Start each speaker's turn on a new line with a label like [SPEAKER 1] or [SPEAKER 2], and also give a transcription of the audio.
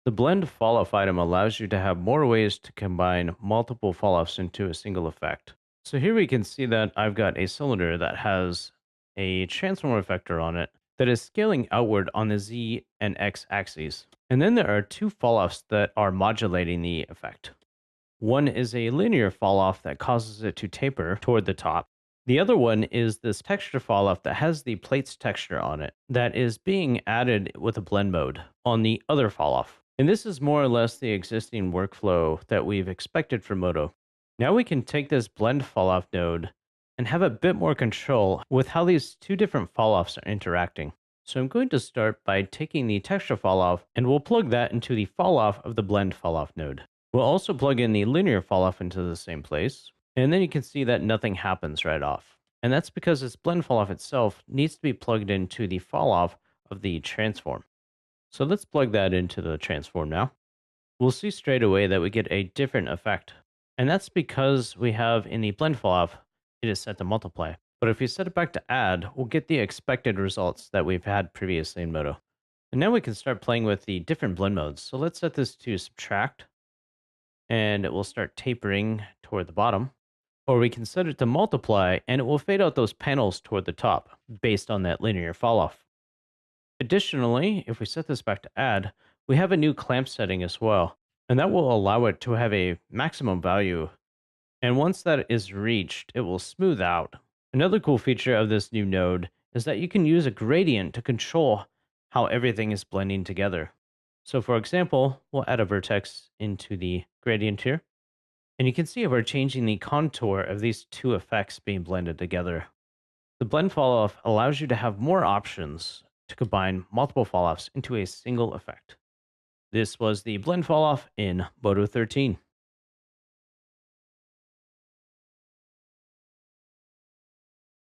[SPEAKER 1] The blend falloff item allows you to have more ways to combine multiple falloffs into a single effect. So here we can see that I've got a cylinder that has a transform effector on it that is scaling outward on the Z and X axes. And then there are two falloffs that are modulating the effect. One is a linear falloff that causes it to taper toward the top. The other one is this texture falloff that has the plates texture on it that is being added with a blend mode on the other falloff. And this is more or less the existing workflow that we've expected from Modo. Now we can take this blend falloff node and have a bit more control with how these two different falloffs are interacting. So I'm going to start by taking the texture falloff and we'll plug that into the falloff of the blend falloff node. We'll also plug in the linear falloff into the same place, and then you can see that nothing happens right off. And that's because this blend falloff itself needs to be plugged into the falloff of the transform. So let's plug that into the transform now. We'll see straight away that we get a different effect. And that's because we have in the blend falloff, it is set to multiply. But if we set it back to add, we'll get the expected results that we've had previously in Modo. And now we can start playing with the different blend modes. So let's set this to subtract, and it will start tapering toward the bottom. Or we can set it to multiply, and it will fade out those panels toward the top based on that linear falloff. Additionally, if we set this back to add, we have a new clamp setting as well, and that will allow it to have a maximum value. And once that is reached, it will smooth out. Another cool feature of this new node is that you can use a gradient to control how everything is blending together. So for example, we'll add a vertex into the gradient here. And you can see we're changing the contour of these two effects being blended together. The blend falloff allows you to have more options to combine multiple falloffs into a single effect. This was the blend falloff in Modo 13.